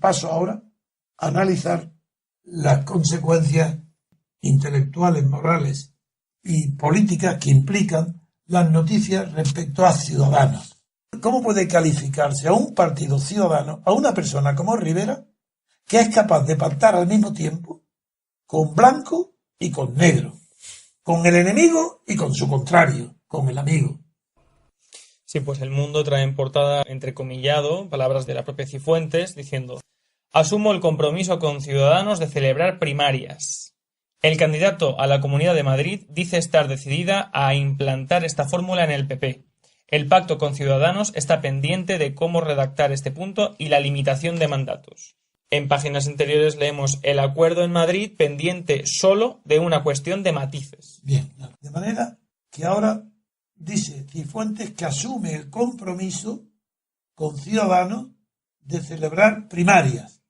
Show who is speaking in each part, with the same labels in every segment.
Speaker 1: paso ahora a analizar las consecuencias intelectuales, morales y políticas que implican las noticias respecto a Ciudadanos. ¿Cómo puede calificarse a un partido ciudadano, a una persona como Rivera, que es capaz de pactar al mismo tiempo con blanco y con negro, con el enemigo y con su contrario, con el amigo?
Speaker 2: Sí, pues El Mundo trae en portada, entrecomillado, palabras de la propia Cifuentes, diciendo: asumo el compromiso con Ciudadanos de celebrar primarias. El candidato a la Comunidad de Madrid dice estar decidida a implantar esta fórmula en el PP. El pacto con Ciudadanos está pendiente de cómo redactar este punto y la limitación de mandatos. En páginas anteriores leemos: el acuerdo en Madrid pendiente solo de una cuestión de matices.
Speaker 1: Bien, de manera que ahora dice Cifuentes que asume el compromiso con Ciudadanos de celebrar primarias.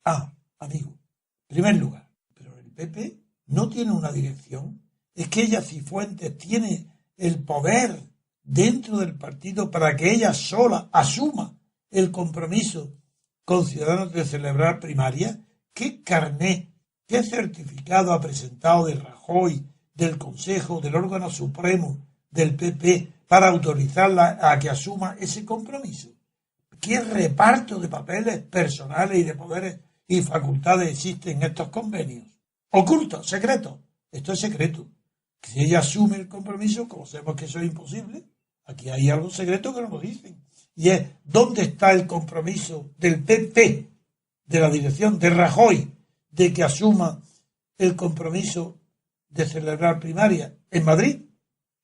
Speaker 1: Amigo, en primer lugar, pero el PP no tiene una dirección. Es que ella, Cifuentes, tiene el poder dentro del partido para que ella sola asuma el compromiso con Ciudadanos de celebrar primarias. ¿Qué carné, qué certificado ha presentado de Rajoy, del Consejo, del órgano supremo del PP para autorizarla a que asuma ese compromiso? ¿Qué reparto de papeles personales y de poderes y facultades existen en estos convenios? Ocultos, secretos. Esto es secreto. Si ella asume el compromiso, como sabemos que eso es imposible, aquí hay algo secreto que no lo dicen. Y es, ¿dónde está el compromiso del PP, de la dirección de Rajoy, de que asuma el compromiso de celebrar primarias en Madrid?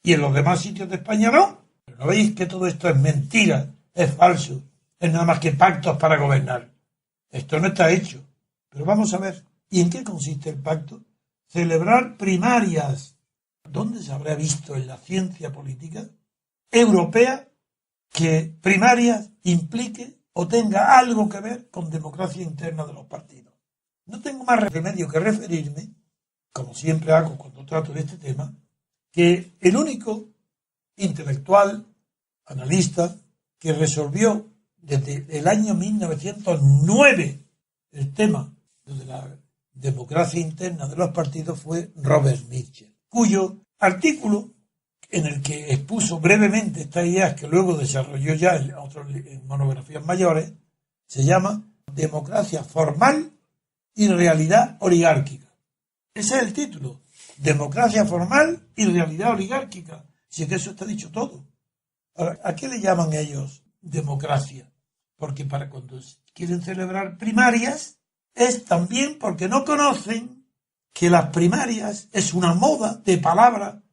Speaker 1: Y en los demás sitios de España no. ¿Pero no veis que todo esto es mentira, es falso, es nada más que pactos para gobernar? Esto no está hecho. Pero vamos a ver, ¿y en qué consiste el pacto? Celebrar primarias. ¿Dónde se habrá visto en la ciencia política europea que primarias implique o tenga algo que ver con democracia interna de los partidos? No tengo más remedio que referirme, como siempre hago cuando trato de este tema, que el único intelectual, analista, que resolvió desde el año 1909 el tema de la democracia interna de los partidos fue Robert Mitchell, cuyo artículo, en el que expuso brevemente estas ideas que luego desarrolló ya en monografías mayores, se llama Democracia formal y realidad oligárquica. Ese es el título. Democracia formal y realidad oligárquica. Si es que eso está dicho todo. Ahora, ¿a qué le llaman ellos democracia? Porque para cuando quieren celebrar primarias es también porque no conocen que las primarias es una moda de palabra.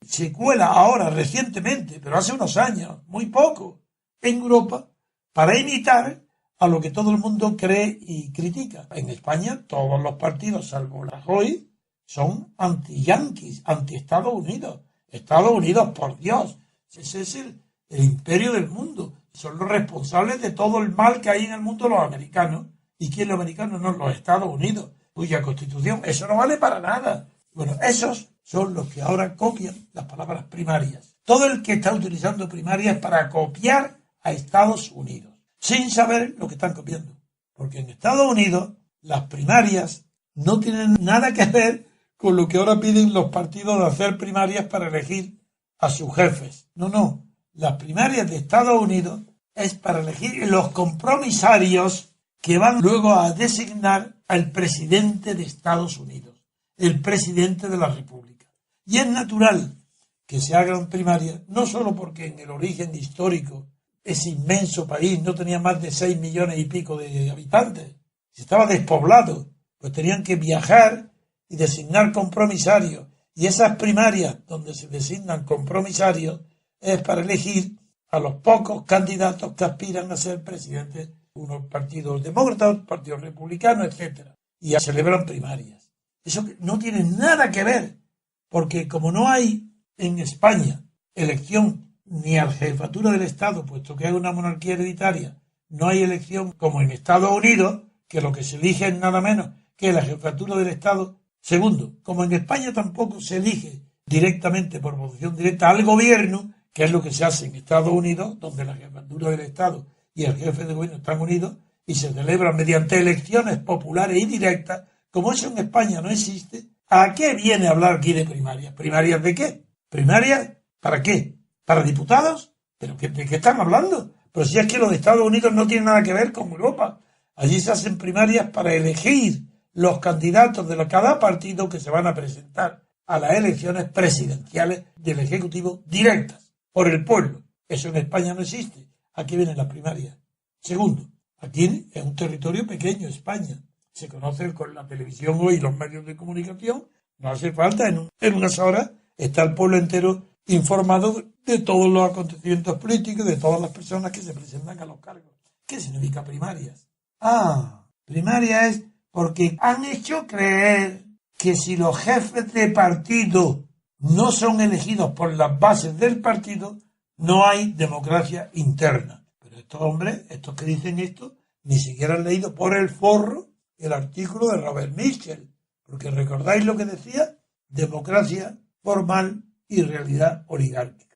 Speaker 1: Se cuela ahora recientemente, pero hace unos años, muy poco, en Europa, para imitar a lo que todo el mundo cree y critica. En España todos los partidos, salvo Rajoy, son anti-yanquis, anti-Estados Unidos. Estados Unidos, por Dios, ese es el imperio del mundo. Son los responsables de todo el mal que hay en el mundo los americanos. ¿Y quién los americanos? No, los Estados Unidos, cuya constitución, eso no vale para nada. Bueno, esos son los que ahora copian las palabras primarias. Todo el que está utilizando primarias para copiar a Estados Unidos, sin saber lo que están copiando. Porque en Estados Unidos las primarias no tienen nada que ver con lo que ahora piden los partidos de hacer primarias para elegir a sus jefes. No. Las primarias de Estados Unidos es para elegir los compromisarios que van luego a designar al presidente de Estados Unidos, el presidente de la República. Y es natural que se hagan primarias, no solo porque en el origen histórico ese inmenso país no tenía más de 6 millones y pico de habitantes, estaba despoblado, pues tenían que viajar y designar compromisarios. Y esas primarias donde se designan compromisarios es para elegir a los pocos candidatos que aspiran a ser presidentes, unos partidos demócratas, partidos republicanos, etc. Y ya celebran primarias. Eso no tiene nada que ver, porque como no hay en España elección ni a la jefatura del Estado, puesto que es una monarquía hereditaria, no hay elección como en Estados Unidos, que lo que se elige es nada menos que la jefatura del Estado. Segundo, como en España tampoco se elige directamente por votación directa al gobierno, que es lo que se hace en Estados Unidos, donde la jefatura del Estado y el jefe de gobierno están unidos, y se celebran mediante elecciones populares y directas, como eso en España no existe, ¿a qué viene a hablar aquí de primarias? ¿Primarias de qué? ¿Primarias para qué? ¿Para diputados? ¿Pero de qué están hablando? Pero si es que los Estados Unidos no tienen nada que ver con Europa. Allí se hacen primarias para elegir los candidatos de cada partido que se van a presentar a las elecciones presidenciales del Ejecutivo directas por el pueblo. Eso en España no existe. Aquí vienen las primarias. Segundo, aquí es un territorio pequeño, España. Se conoce con la televisión hoy y los medios de comunicación. No hace falta, en unas horas está el pueblo entero informado de todos los acontecimientos políticos, de todas las personas que se presentan a los cargos. ¿Qué significa primarias? Primaria es porque han hecho creer que si los jefes de partido no son elegidos por las bases del partido, no hay democracia interna. Pero estos hombres, estos que dicen esto, ni siquiera han leído por el forro el artículo de Robert Mitchell, porque recordáis lo que decía, democracia formal y realidad oligárquica.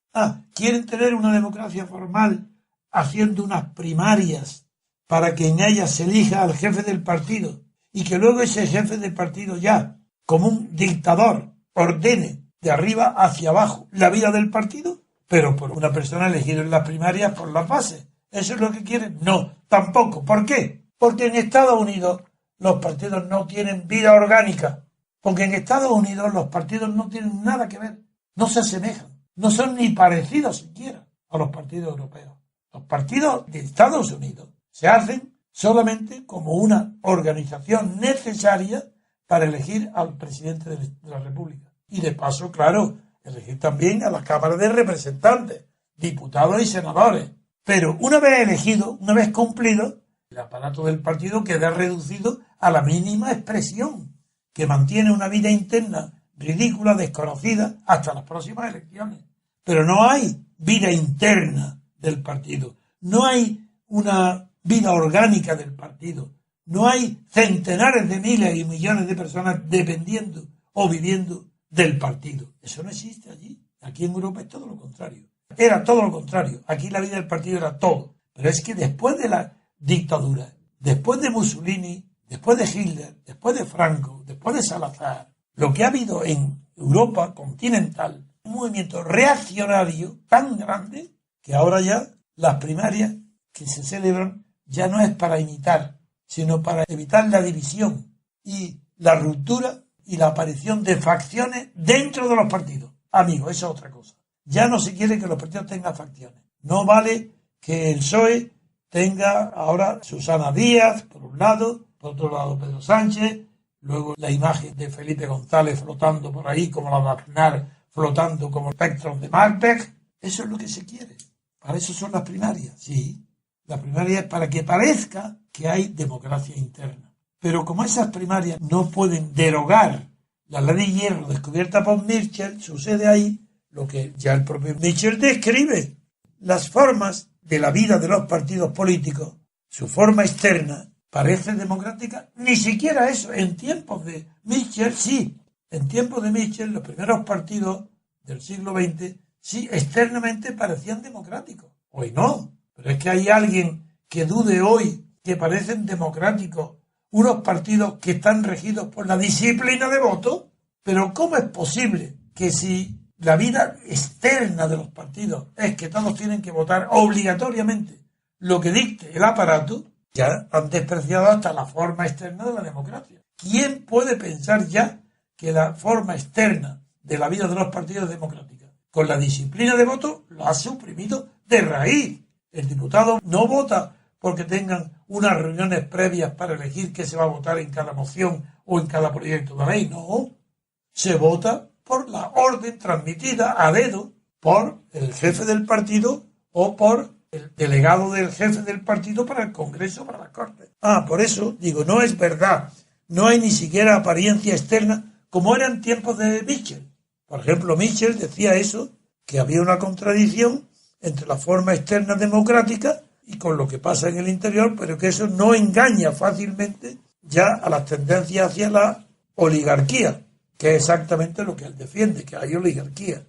Speaker 1: ¿Quieren tener una democracia formal haciendo unas primarias para que en ellas se elija al jefe del partido y que luego ese jefe del partido ya, como un dictador, ordene de arriba hacia abajo la vida del partido, pero por una persona elegida en las primarias por las bases? ¿Eso es lo que quieren? No, tampoco. ¿Por qué? Porque en Estados Unidos los partidos no tienen vida orgánica. Porque en Estados Unidos los partidos no tienen nada que ver. No se asemejan. No son ni parecidos siquiera a los partidos europeos. Los partidos de Estados Unidos se hacen solamente como una organización necesaria para elegir al presidente de la República. Y de paso, claro, elegir también a la Cámara de Representantes, diputados y senadores. Pero una vez elegido, una vez cumplido, el aparato del partido queda reducido a la mínima expresión, que mantiene una vida interna ridícula, desconocida, hasta las próximas elecciones. Pero no hay vida interna del partido, no hay una vida orgánica del partido, no hay centenares de miles y millones de personas dependiendo o viviendo del partido. Eso no existe allí. Aquí en Europa es todo lo contrario. Era todo lo contrario. Aquí la vida del partido era todo. Pero es que después de la dictadura, después de Mussolini, después de Hitler, después de Franco, después de Salazar, lo que ha habido en Europa continental, un movimiento reaccionario tan grande que ahora ya las primarias que se celebran ya no es para imitar, sino para evitar la división y la ruptura y la aparición de facciones dentro de los partidos. Amigos, esa es otra cosa. Ya no se quiere que los partidos tengan facciones. No vale que el PSOE tenga ahora Susana Díaz, por un lado, por otro lado Pedro Sánchez, luego la imagen de Felipe González flotando por ahí, como la de Aznar, flotando como espectros de Malbec. Eso es lo que se quiere. Para eso son las primarias, sí. La primaria es para que parezca que hay democracia interna. Pero como esas primarias no pueden derogar la ley de hierro descubierta por Mitchell, sucede ahí lo que ya el propio Mitchell describe. Las formas de la vida de los partidos políticos, su forma externa, parece democrática. Ni siquiera eso. En tiempos de Mitchell, sí. En tiempos de Mitchell, los primeros partidos del siglo XX, sí, externamente parecían democráticos. Hoy no. Pero es que hay alguien que dude hoy que parecen democráticos unos partidos que están regidos por la disciplina de voto. Pero ¿cómo es posible que si la vida externa de los partidos es que todos tienen que votar obligatoriamente lo que dicte el aparato, ya han despreciado hasta la forma externa de la democracia? ¿Quién puede pensar ya que la forma externa de la vida de los partidos es democrática? Con la disciplina de voto lo ha suprimido de raíz. El diputado no vota porque tengan unas reuniones previas para elegir qué se va a votar en cada moción o en cada proyecto de ley. No, se vota por la orden transmitida a dedo por el jefe del partido o por el delegado del jefe del partido para el Congreso, para las Cortes. Por eso digo, no es verdad, no hay ni siquiera apariencia externa como era en tiempos de Mitchell. Por ejemplo, Mitchell decía eso, que había una contradicción entre la forma externa democrática y con lo que pasa en el interior, pero que eso no engaña fácilmente ya a las tendencias hacia la oligarquía, que es exactamente lo que él defiende, que hay oligarquía.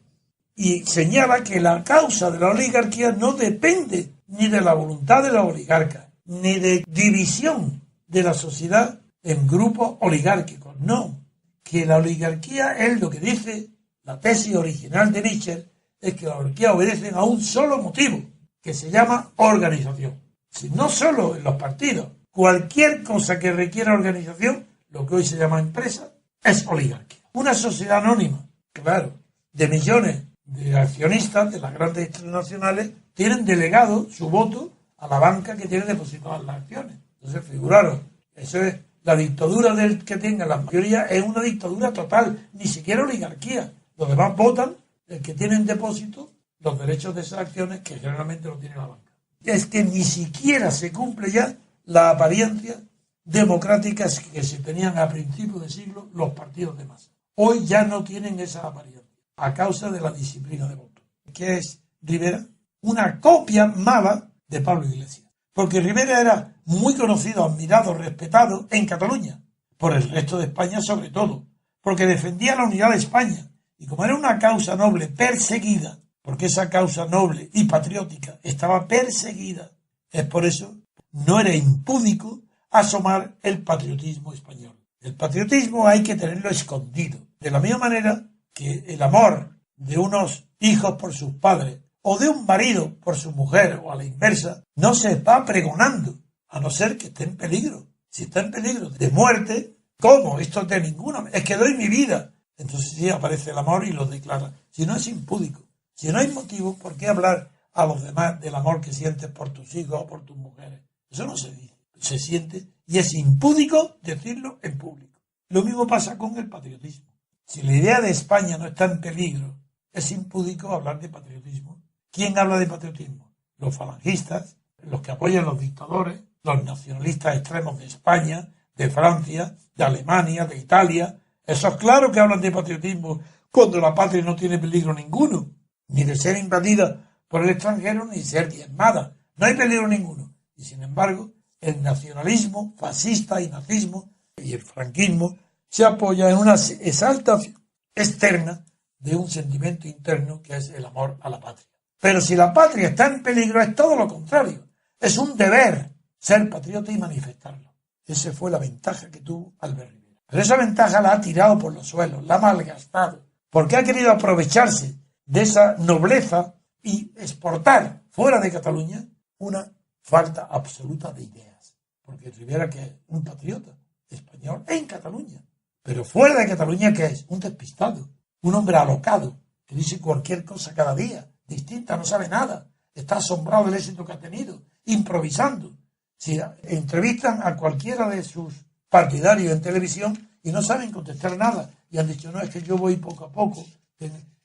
Speaker 1: Y señala que la causa de la oligarquía no depende ni de la voluntad de los oligarcas, ni de división de la sociedad en grupos oligárquicos. No, que la oligarquía es lo que dice la tesis original de Nietzsche, es que la oligarquía obedecen a un solo motivo, que se llama organización. Si no solo en los partidos, cualquier cosa que requiera organización, lo que hoy se llama empresa, es oligarquía. Una sociedad anónima, claro, de millones de accionistas de las grandes transnacionales, tienen delegado su voto a la banca que tiene depositadas las acciones. Entonces, figuraros, eso es la dictadura del que tenga la mayoría, es una dictadura total, ni siquiera oligarquía. Los demás votan, el que tiene en depósito los derechos de esas acciones, que generalmente lo tiene la banca. Es que ni siquiera se cumple ya la apariencia democrática que se tenían a principios de siglo los partidos de masa. Hoy ya no tienen esa apariencia, a causa de la disciplina de voto. ¿Qué es Rivera? Una copia mala de Pablo Iglesias. Porque Rivera era muy conocido, admirado, respetado en Cataluña, por el resto de España sobre todo, porque defendía la unidad de España. Y como era una causa noble perseguida, porque esa causa noble y patriótica estaba perseguida, es por eso no era impúdico asomar el patriotismo español. El patriotismo hay que tenerlo escondido. De la misma manera que el amor de unos hijos por sus padres o de un marido por su mujer o a la inversa, no se va pregonando, a no ser que esté en peligro. Si está en peligro de muerte, ¿cómo? Esto es de ninguna manera. Es que doy mi vida. Entonces sí aparece el amor y lo declara. Si no, es impúdico. Si no hay motivo, ¿por qué hablar a los demás del amor que sientes por tus hijos o por tus mujeres? Eso no se dice. Se siente y es impúdico decirlo en público. Lo mismo pasa con el patriotismo. Si la idea de España no está en peligro, es impúdico hablar de patriotismo. ¿Quién habla de patriotismo? Los falangistas, los que apoyan a los dictadores, los nacionalistas extremos de España, de Francia, de Alemania, de Italia. Esos claro que hablan de patriotismo cuando la patria no tiene peligro ninguno, ni de ser invadida por el extranjero, ni de ser diezmada. No hay peligro ninguno. Y sin embargo, el nacionalismo fascista y nazismo y el franquismo se apoya en una exaltación externa de un sentimiento interno que es el amor a la patria. Pero si la patria está en peligro, es todo lo contrario. Es un deber ser patriota y manifestarlo. Esa fue la ventaja que tuvo Albert Rivera. Pero esa ventaja la ha tirado por los suelos, la ha malgastado, porque ha querido aprovecharse de esa nobleza y exportar fuera de Cataluña una falta absoluta de ideas. Porque Rivera, que es un patriota español en Cataluña, pero fuera de Cataluña, ¿qué es? Un despistado, un hombre alocado, que dice cualquier cosa cada día, distinta, no sabe nada, está asombrado del éxito que ha tenido, improvisando. Si entrevistan a cualquiera de sus partidarios en televisión y no saben contestar nada, y han dicho, no, es que yo voy poco a poco,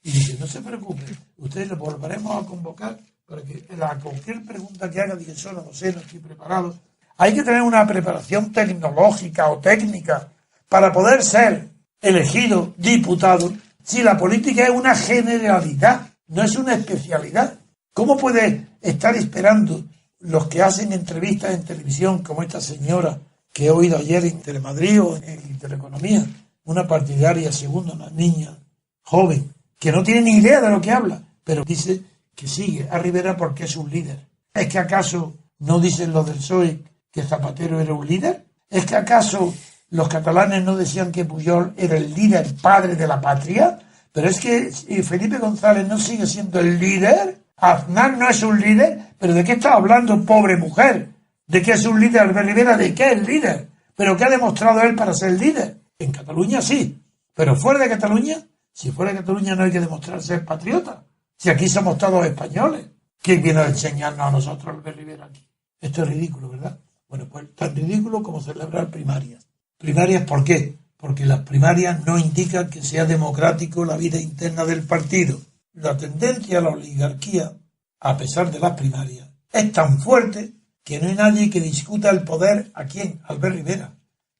Speaker 1: y dice, no se preocupe, ustedes le volveremos a convocar para que a cualquier pregunta que haga, diga, solo no sé, no estoy preparado. Hay que tener una preparación tecnológica o técnica para poder ser elegido diputado si la política es una generalidad, no es una especialidad. ¿Cómo puede estar esperando los que hacen entrevistas en televisión, como esta señora que he oído ayer en Telemadrid o en Intereconomía, una partidaria segunda, una niña joven, que no tiene ni idea de lo que habla, pero dice que sigue a Rivera porque es un líder? ¿Es que acaso no dicen los del PSOE que Zapatero era un líder? ¿Es que acaso los catalanes no decían que Pujol era el líder padre de la patria? Pero es que Felipe González no sigue siendo el líder. Aznar no es un líder. ¿Pero de qué está hablando, pobre mujer? ¿De qué es un líder Albert Rivera? ¿De qué es líder? ¿Pero qué ha demostrado él para ser líder? En Cataluña sí, pero fuera de Cataluña, si fuera de Cataluña no hay que demostrar ser patriota. Si aquí somos todos españoles, ¿quién viene a enseñarnos a nosotros Albert Rivera aquí? Esto es ridículo, ¿verdad? Bueno, pues tan ridículo como celebrar primarias. ¿Primarias por qué? Porque las primarias no indican que sea democrático la vida interna del partido. La tendencia a la oligarquía, a pesar de las primarias, es tan fuerte que no hay nadie que discuta el poder. ¿A quién? Albert Rivera.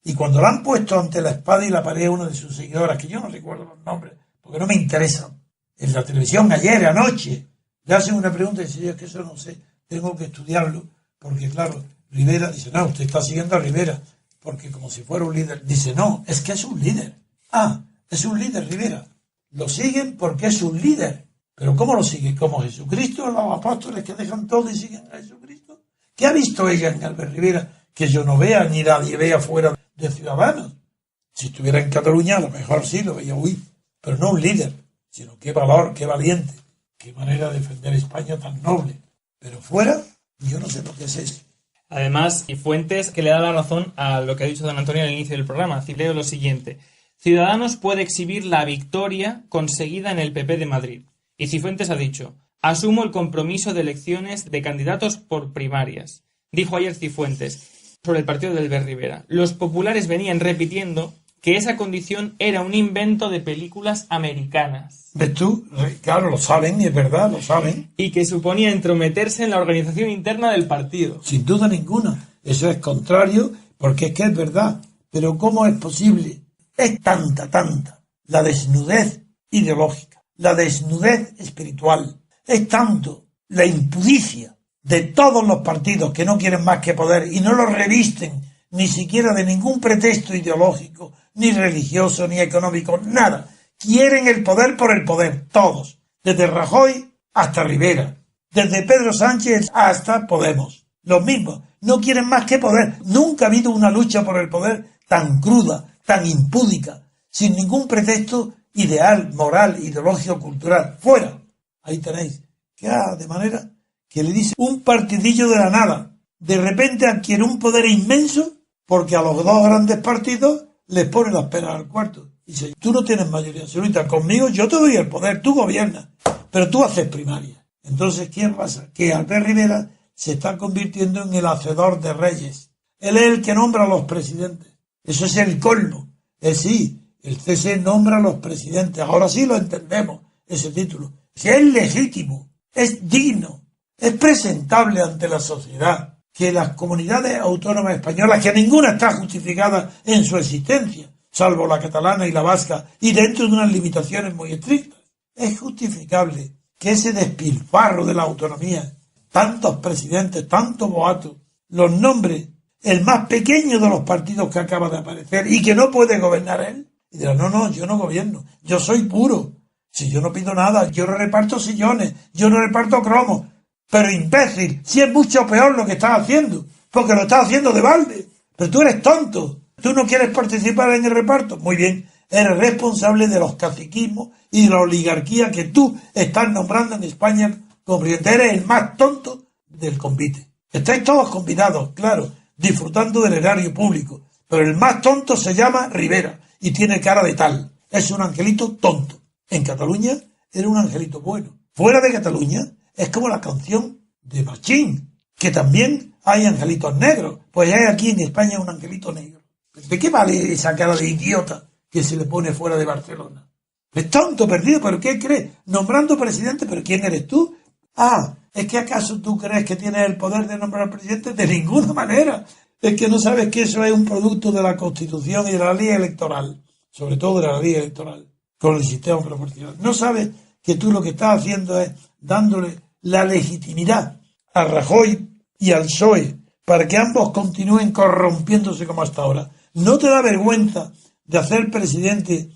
Speaker 1: Y cuando lo han puesto ante la espada y la pared a una de sus seguidoras, que yo no recuerdo los nombres, porque no me interesan, en la televisión ayer, anoche, le hacen una pregunta y dice, yo es que eso no sé, tengo que estudiarlo, porque claro, Rivera dice, no, usted está siguiendo a Rivera, porque como si fuera un líder. Dice, no, es que es un líder. Ah, es un líder Rivera. Lo siguen porque es un líder. ¿Pero cómo lo siguen? ¿Como Jesucristo, los apóstoles que dejan todo y siguen a Jesucristo? ¿Qué ha visto ella en Albert Rivera que yo no vea ni nadie vea fuera de Ciudadanos? Si estuviera en Cataluña, a lo mejor sí lo veía, pero no un líder, sino qué valor, qué valiente, qué manera de defender España tan noble. Pero fuera, yo no sé lo que es eso.
Speaker 2: Además, y Fuentes, que le da la razón a lo que ha dicho don Antonio al inicio del programa. Leo lo siguiente: Ciudadanos puede exhibir la victoria conseguida en el PP de Madrid. Y Cifuentes ha dicho: asumo el compromiso de elecciones de candidatos por primarias. Dijo ayer Cifuentes sobre el partido de Albert Rivera: los populares venían repitiendo que esa condición era un invento de películas americanas.
Speaker 1: ¿Ves tú? Claro, lo saben, y es verdad, lo saben.
Speaker 2: Y que suponía entrometerse en la organización interna del partido.
Speaker 1: Sin duda ninguna. Eso es contrario, porque es que es verdad. Pero ¿cómo es posible? Es tanta la desnudez ideológica, la desnudez espiritual. Es tanto la impudicia de todos los partidos que no quieren más que poder y no lo revisten ni siquiera de ningún pretexto ideológico, ni religioso, ni económico, nada. Quieren el poder por el poder, todos. Desde Rajoy hasta Rivera. Desde Pedro Sánchez hasta Podemos. Los mismos. No quieren más que poder. Nunca ha habido una lucha por el poder tan cruda, tan impúdica, sin ningún pretexto ideal, moral, ideológico, cultural. ¡Fuera! Ahí tenéis. De manera que le dice un partidillo de la nada. De repente adquiere un poder inmenso porque a los dos grandes partidos les pone las penas al cuarto. Dice: tú no tienes mayoría absoluta, conmigo yo te doy el poder, tú gobiernas, pero tú haces primaria. Entonces, ¿qué pasa? Que Albert Rivera se está convirtiendo en el hacedor de reyes. Él es el que nombra a los presidentes. Eso es el colmo. Sí, el CC nombra a los presidentes. Ahora sí lo entendemos, ese título. Si es legítimo, es digno, es presentable ante la sociedad, que las comunidades autónomas españolas, que ninguna está justificada en su existencia, salvo la catalana y la vasca, y dentro de unas limitaciones muy estrictas, es justificable que ese despilfarro de la autonomía, tantos presidentes, tantos boatos, los nombres el más pequeño de los partidos que acaba de aparecer y que no puede gobernar él. Y dirá: no, yo no gobierno, yo soy puro. Si yo no pido nada, yo no reparto sillones, yo no reparto cromos. Pero imbécil, si es mucho peor lo que estás haciendo, porque lo estás haciendo de balde. Pero tú eres tonto, tú no quieres participar en el reparto. Muy bien, eres responsable de los caciquismos y de la oligarquía que tú estás nombrando en España como presidente. Eres el más tonto del convite. Estáis todos convidados, claro, disfrutando del erario público, pero el más tonto se llama Rivera y tiene cara de tal. Es un angelito tonto. En Cataluña era un angelito bueno. Fuera de Cataluña es como la canción de Machín, que también hay angelitos negros. Pues hay aquí en España un angelito negro. ¿De qué vale esa cara de idiota que se le pone fuera de Barcelona? Es tonto, perdido, ¿pero qué crees? Nombrando presidente, ¿pero quién eres tú? ¿Es que acaso tú crees que tienes el poder de nombrar presidente? De ninguna manera. Es que no sabes que eso es un producto de la Constitución y de la ley electoral, sobre todo de la ley electoral, con el sistema proporcional. No sabes que tú lo que estás haciendo es dándole la legitimidad a Rajoy y al PSOE para que ambos continúen corrompiéndose como hasta ahora. ¿No te da vergüenza de hacer presidente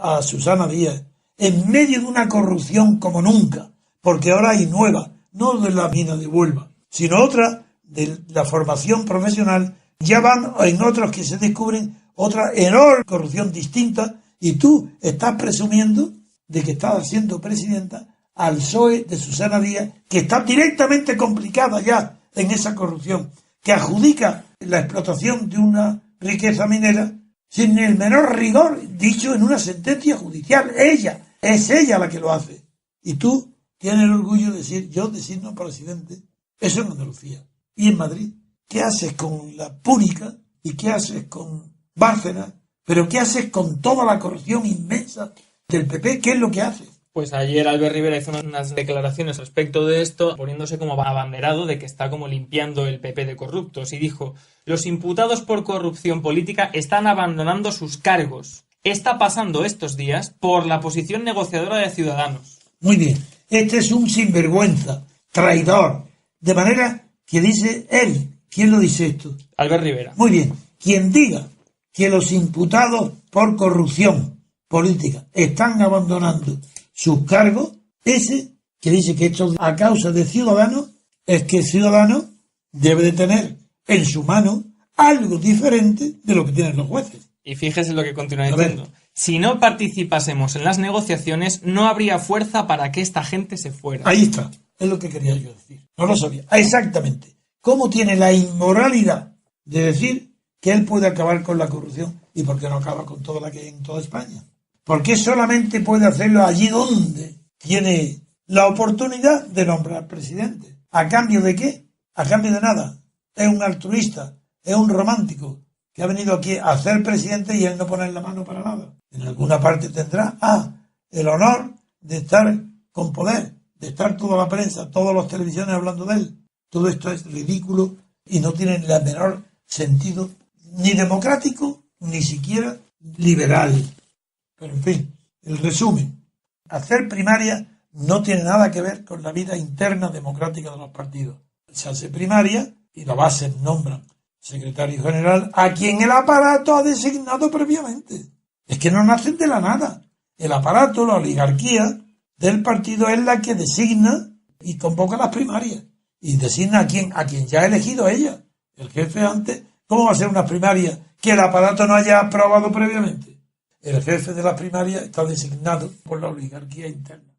Speaker 1: a Susana Díaz en medio de una corrupción como nunca? Porque ahora hay nueva, no de la mina de Huelva, sino otra de la formación profesional. Ya van en otros que se descubren otra enorme corrupción distinta y tú estás presumiendo de que estás haciendo presidenta al PSOE de Susana Díaz, que está directamente complicada ya en esa corrupción, que adjudica la explotación de una riqueza minera sin el menor rigor, dicho en una sentencia judicial. Es ella la que lo hace. Y tú tienes el orgullo de decir: yo designo presidente. Eso en Andalucía. Y en Madrid, ¿qué haces con la Púnica? ¿Y qué haces con Bárcenas? ¿Pero qué haces con toda la corrupción inmensa del PP? ¿Qué es lo que haces?
Speaker 2: Pues ayer Albert Rivera hizo unas declaraciones respecto de esto, poniéndose como abanderado de que está como limpiando el PP de corruptos, y dijo: los imputados por corrupción política están abandonando sus cargos. Está pasando estos días por la posición negociadora de Ciudadanos.
Speaker 1: Muy bien, este es un sinvergüenza, traidor, de manera que dice él. ¿Quién lo dice esto?
Speaker 2: Albert Rivera.
Speaker 1: Muy bien, quien diga que los imputados por corrupción política están abandonando sus cargos, ese que dice que esto a causa de Ciudadanos, es que Ciudadanos debe de tener en su mano algo diferente de lo que tienen los jueces.
Speaker 2: Y fíjese lo que continúa diciendo. Si no participásemos en las negociaciones, no habría fuerza para que esta gente se fuera.
Speaker 1: Ahí está, es lo que quería yo decir. No lo sabía. Exactamente. ¿Cómo tiene la inmoralidad de decir que él puede acabar con la corrupción y por qué no acaba con toda la que hay en toda España? ¿Por qué solamente puede hacerlo allí donde tiene la oportunidad de nombrar presidente? ¿A cambio de qué? A cambio de nada. Es un altruista, es un romántico que ha venido aquí a ser presidente y él no pone la mano para nada. En alguna parte tendrá el honor de estar con poder, de estar toda la prensa, todas las televisiones hablando de él. Todo esto es ridículo y no tiene el menor sentido ni democrático ni siquiera liberal. Pero en fin, el resumen. Hacer primaria no tiene nada que ver con la vida interna democrática de los partidos. Se hace primaria y las bases nombran secretario general a quien el aparato ha designado previamente. Es que no nacen de la nada. El aparato, la oligarquía del partido es la que designa y convoca las primarias. Y designa a quien ya ha elegido ella. El jefe antes, ¿cómo va a ser una primaria que el aparato no haya aprobado previamente? El jefe de la primaria está designado por la oligarquía interna.